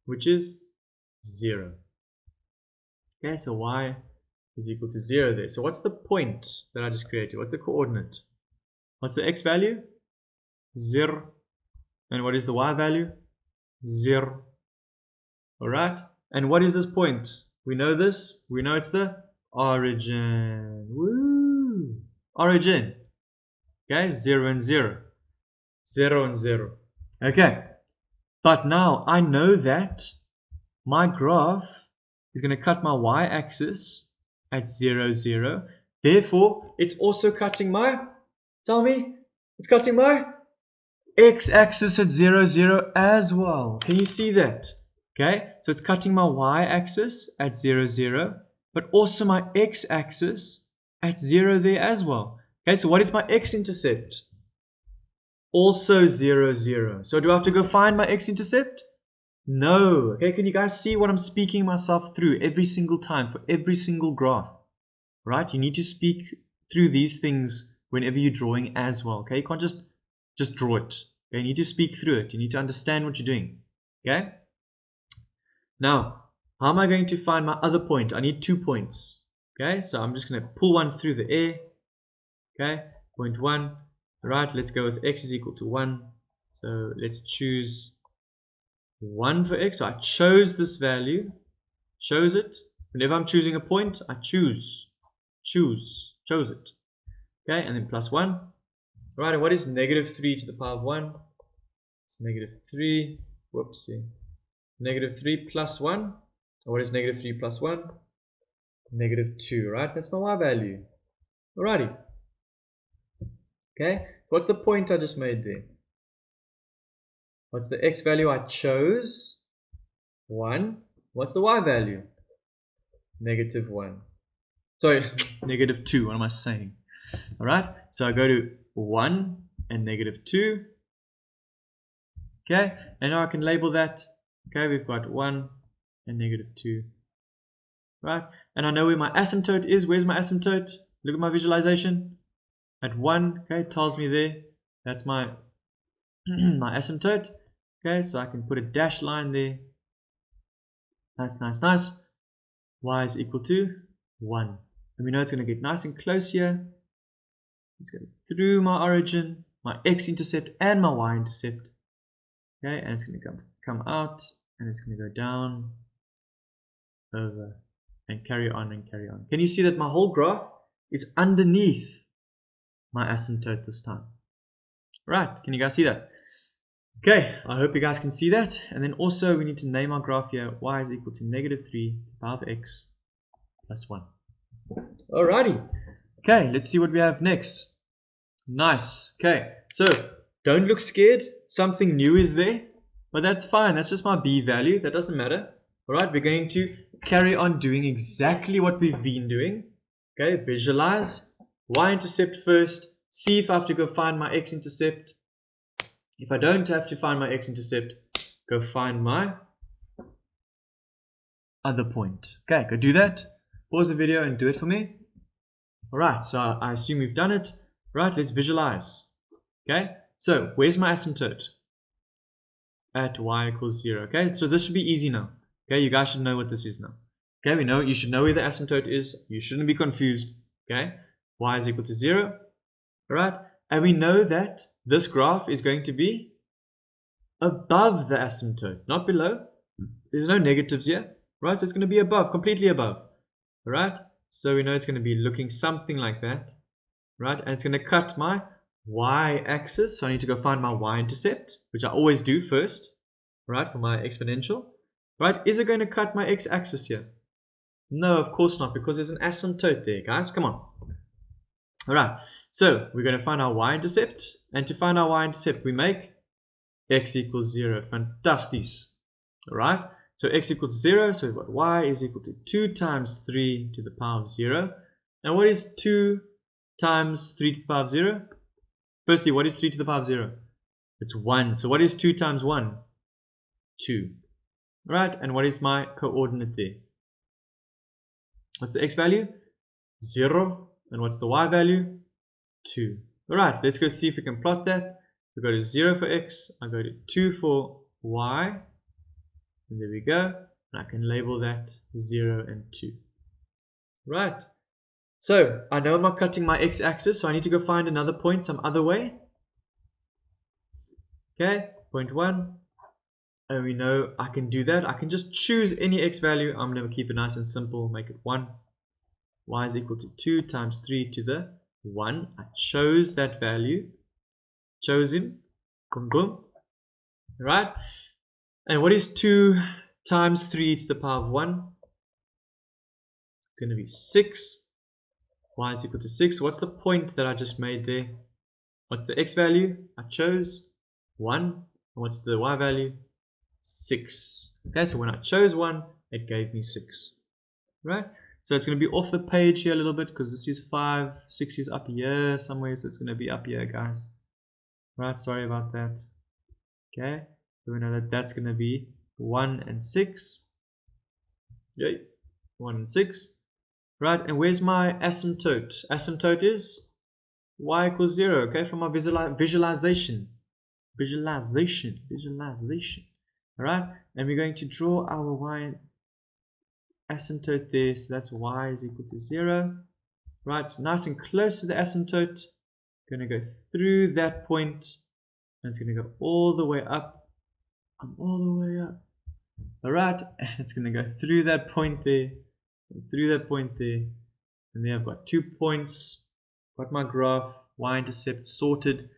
which is 0. Okay, so y is equal to 0 there. So what's the point that I just created? What's the coordinate? What's the x value? 0. And what is the y value? 0. Alright, and what is this point? We know this. We know it's the origin. Woo! Origin. Okay, 0 and 0. 0 and 0. Okay, but now I know that my graph is going to cut my y-axis at 0, 0. Therefore, it's also cutting my, tell me, it's cutting my x-axis at 0, 0 as well. Can you see that? Okay, so it's cutting my y-axis at 0, 0, but also my x-axis at 0 there as well. Okay, so what is my x-intercept? Also 0, 0. So do I have to go find my x-intercept? No. Okay, can you guys see what I'm speaking myself through every single time for every single graph? Right? You need to speak through these things whenever you're drawing as well. Okay, you can't just draw it. Okay, you need to speak through it. You need to understand what you're doing. Okay? Now, how am I going to find my other point? I need 2 points. Okay, so I'm just going to pull one through the air. Okay, point 1. Right, let's go with x is equal to 1. So let's choose 1 for x. So I chose this value, chose it. Whenever I'm choosing a point, I chose it. Okay, and then plus 1. Right, and what is negative 3 to the power of 1? It's negative 3. Whoopsie. Negative 3 plus 1. And what is negative 3 plus 1? Negative 2, right? That's my y value. Alrighty. Okay, what's the point I just made there? What's the x value I chose? 1. What's the y value? Negative 1. Sorry, negative 2. What am I saying? Alright, so I go to 1 and negative 2. Okay, and now I can label that. Okay, we've got 1 and negative 2. Right, and I know where my asymptote is. Where's my asymptote? Look at my visualization. At 1, okay, it tells me there. That's my my asymptote. Okay, so I can put a dash line there. Nice, nice, nice. Y is equal to 1. And we know it's going to get nice and close here. It's going through my origin, my x-intercept, and my y-intercept. Okay, and it's going to come out, and it's going to go down, over, and carry on and carry on. Can you see that my whole graph is underneath my asymptote this time? Right, can you guys see that? Okay, I hope you guys can see that. And then also we need to name our graph here. Y is equal to negative 3 to the power of x plus 1. Alrighty. Okay, let's see what we have next. Nice. Okay, so don't look scared. Something new is there, but that's fine. That's just my b value. That doesn't matter. All right, we're going to carry on doing exactly what we've been doing. Okay, visualize y-intercept first. See if I have to go find my x-intercept. If I don't have to find my x-intercept, go find my other point. Okay, go do that. Pause the video and do it for me. Alright, so I assume we've done it. Right, let's visualize. Okay, so where's my asymptote? At y equals 0. Okay, so this should be easy now. Okay, you guys should know what this is now. Okay, we know you should know where the asymptote is. You shouldn't be confused. Okay, y is equal to 0. Alright, and we know that this graph is going to be above the asymptote, not below. There's no negatives here. Right, so it's going to be above, completely above. Alright, so we know it's going to be looking something like that. Right, and it's going to cut my y-axis, so I need to go find my y-intercept, which I always do first, right, for my exponential. Right, is it going to cut my x-axis here? No, of course not, because there's an asymptote there, guys. Come on. Alright, so we're going to find our y-intercept, and to find our y-intercept, we make x equals 0. Fantastic. Alright, so x equals 0, so we've got y is equal to 2 times 3 to the power of 0. And what is 2 times 3 to the power of 0? Firstly, what is 3 to the power of 0? It's 1. So what is 2 times 1? 2. Right, and what is my coordinate there? What's the x value? 0. And what's the y value? 2. Alright, let's go see if we can plot that. We go to 0 for x, I go to 2 for y, and there we go. And I can label that 0 and 2. Right. So I know I'm not cutting my x-axis, so I need to go find another point some other way. Okay, point 1. And we know I can do that. I can just choose any x value. I'm going to keep it nice and simple, make it 1. Y is equal to 2 times 3 to the 1. I chose that value. Chosen. Boom, boom. Right? And what is 2 times 3 to the power of 1? It's going to be 6. Y is equal to 6. What's the point that I just made there? What's the x value? I chose 1. And what's the y value? 6. Okay, so when I chose 1, it gave me 6. Right? So it's going to be off the page here a little bit because this is 5, 6 is up here somewhere, so it's going to be up here, guys. Right, sorry about that. Okay, so we know that that's going to be 1 and 6. Yay, 1 and 6. Right, and where's my asymptote? Asymptote is y equals 0, okay, from our visualization. Visualization. Alright, and we're going to draw our y asymptote there, so that's y is equal to 0. Right, so nice and close to the asymptote. Going to go through that point, and it's going to go all the way up. All the way up. Alright, and it's going to go through that point there. Through that point there, and then I've got 2 points, got my graph, y-intercept sorted,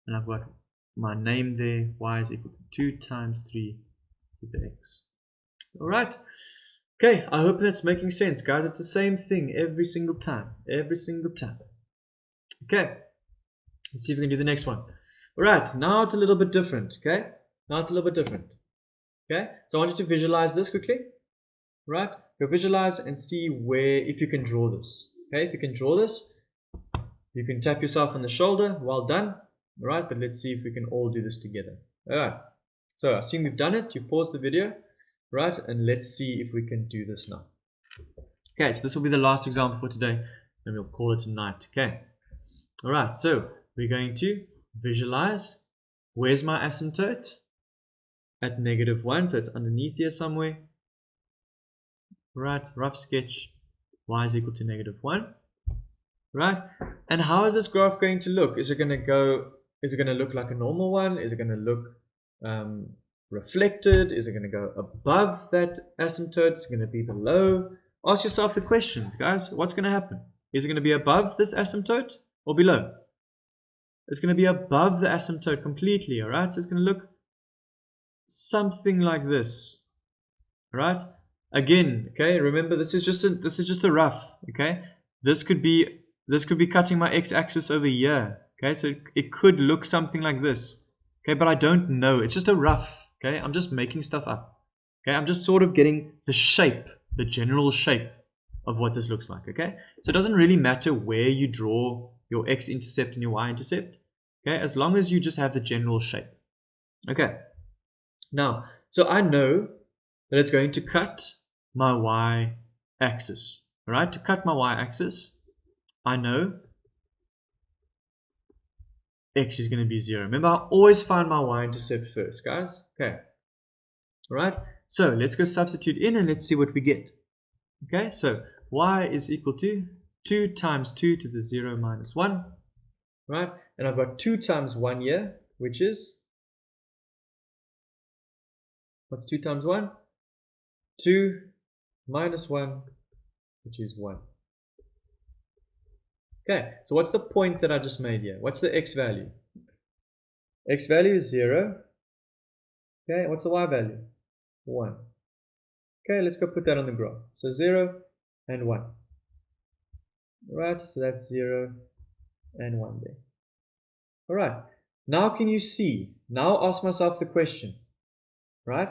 and I've got my name there, y is equal to 2 times 3 to the x. Alright, okay, I hope that's making sense, guys. It's the same thing every single time, Okay, let's see if we can do the next one. Alright, now it's a little bit different, okay? Okay, so I want you to visualize this quickly. Right, go visualize and see where, if you can draw this. Okay, if you can draw this, you can tap yourself on the shoulder. Well done. Alright, but let's see if we can all do this together. Alright, so I assume you've done it. You pause the video, right, and let's see if we can do this now. Okay, so this will be the last example for today, and we'll call it a night. Okay, alright, so we're going to visualize. Where's my asymptote? At -1, so it's underneath here somewhere. Right, rough sketch, y is equal to -1. Right, and how is this graph going to look? Is it going to look like a normal one? Is it going to look reflected? Is it going to go above that asymptote? Is it going to be below? Ask yourself the questions, guys. What's going to happen? Is it going to be above this asymptote or below? It's going to be above the asymptote completely, alright? So it's going to look something like this, alright? Again, okay, remember this is just a rough, okay? This could be cutting my x-axis over here. Okay, so it could look something like this. Okay, but I don't know. It's just a rough. Okay, I'm just making stuff up. Okay, I'm just sort of getting the shape, the general shape of what this looks like. Okay, so it doesn't really matter where you draw your x-intercept and your y-intercept. Okay, as long as you just have the general shape. Okay, now, so I know that it's going to cut my y-axis. All right, to cut my y-axis, I know x is going to be 0. Remember, I always find my y-intercept first, guys. Okay. All right. So let's go substitute in and let's see what we get. Okay. So y is equal to 2 times 2 to the 0 minus 1. Right. And I've got 2 times 1 here, which is, what's 2 times 1? 2 minus 1, which is 1. Okay, so what's the point that I just made here? What's the x value? X value is 0. Okay, what's the y value? 1. Okay, let's go put that on the graph. So 0 and 1. Alright, so that's 0 and 1 there. Alright, now can you see? Now ask myself the question. Right?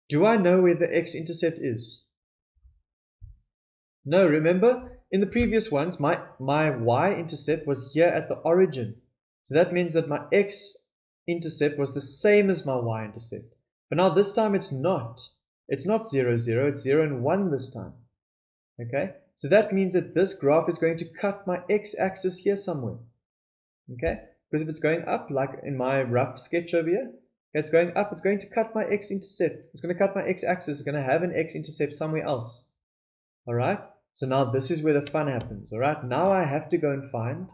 Do I know where the x-intercept is? No, remember? In the previous ones, my y-intercept was here at the origin. So that means that my x-intercept was the same as my y-intercept. But now this time it's not. It's not 0, 0, it's 0 and 1 this time. Okay? So that means that this graph is going to cut my x-axis here somewhere. Okay? Because if it's going up, like in my rough sketch over here, it's going up, it's going to cut my x-intercept. It's going to cut my x-axis. It's going to have an x-intercept somewhere else. Alright? So now this is where the fun happens. Alright? Now I have to go and find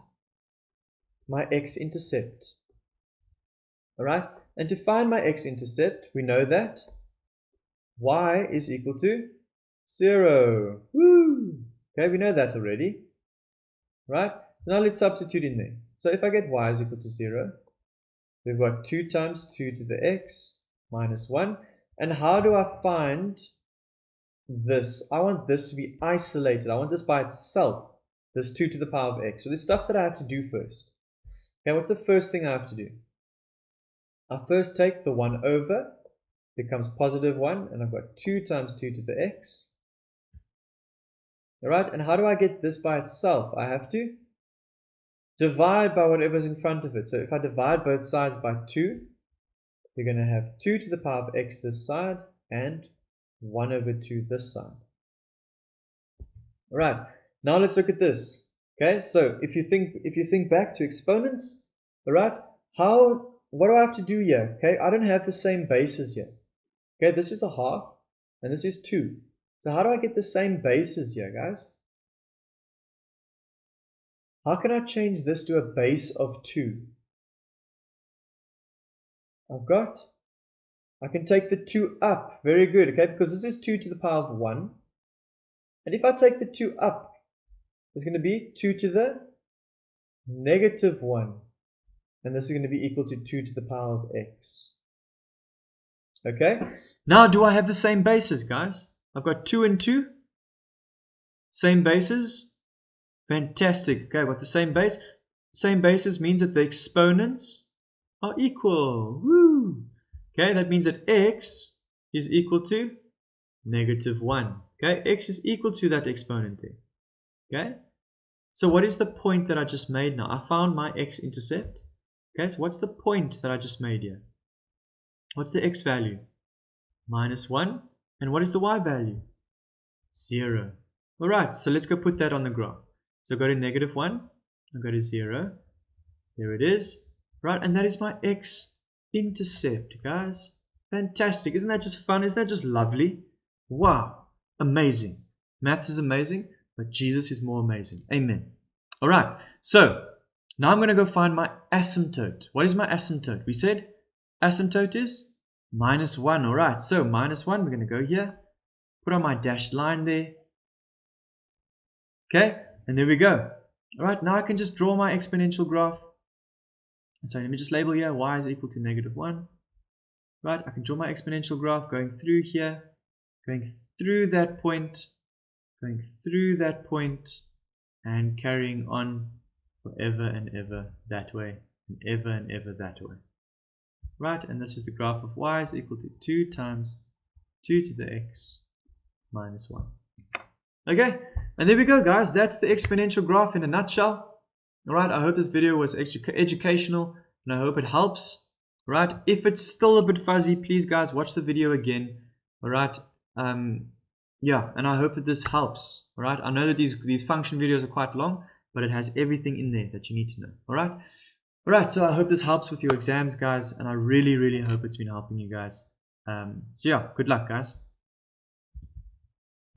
my x-intercept. Alright? And to find my x-intercept, we know that y is equal to 0. Woo! Okay, we know that already. Right? So now let's substitute in there. So if I get y is equal to 0, we've got 2 times 2 to the x minus 1. And how do I find this? I want this to be isolated. I want this by itself. This 2 to the power of x. So there's stuff that I have to do first. Okay, what's the first thing I have to do? I first take the 1 over, becomes positive 1, and I've got 2 times 2 to the x. Alright, and how do I get this by itself? I have to divide by whatever's in front of it. So if I divide both sides by 2, we're going to have 2 to the power of x this side and 1 over 2 this side. Alright, now let's look at this. Okay, so if you think back to exponents, alright, what do I have to do here? Okay, I don't have the same bases here. Okay, this is a half and this is 2. So how do I get the same bases here, guys? How can I change this to a base of 2? I can take the 2 up. Very good, okay, because this is 2 to the power of 1. And if I take the 2 up, it's going to be 2 to the negative 1. And this is going to be equal to 2 to the power of x. Okay, now do I have the same bases, guys? I've got 2 and 2. Same bases. Fantastic. Okay, what the same base? Same bases means that the exponents are equal. Woo! Okay, that means that x is equal to negative 1. Okay, x is equal to that exponent there. Okay, so what is the point that I just made now? I found my x-intercept. Okay, so what's the point that I just made here? What's the x value? Minus 1. And what is the y value? 0. Alright, so let's go put that on the graph. So go to negative 1. I'll go to 0. There it is. Right, and that is my x-intercept, guys. Fantastic. Isn't that just fun? Isn't that just lovely? Wow. Amazing. Maths is amazing, but Jesus is more amazing. Amen. Alright, so now I'm going to go find my asymptote. What is my asymptote? We said asymptote is minus 1. Alright, so minus 1, we're going to go here. Put on my dashed line there. Okay, and there we go. Alright, now I can just draw my exponential graph. So let me just label here, y is equal to negative 1. Right, I can draw my exponential graph going through here, going through that point, going through that point, and carrying on forever and ever that way, and ever that way. Right, and this is the graph of y is equal to 2 times 2 to the x minus 1. Okay, and there we go, guys. That's the exponential graph in a nutshell. Alright, I hope this video was educational, and I hope it helps. Right, if it's still a bit fuzzy, please, guys, watch the video again. Alright, yeah, and I hope that this helps. Alright, I know that these function videos are quite long, but it has everything in there that you need to know. Alright, so I hope this helps with your exams, guys, and I really, really hope it's been helping you guys. So yeah, good luck, guys.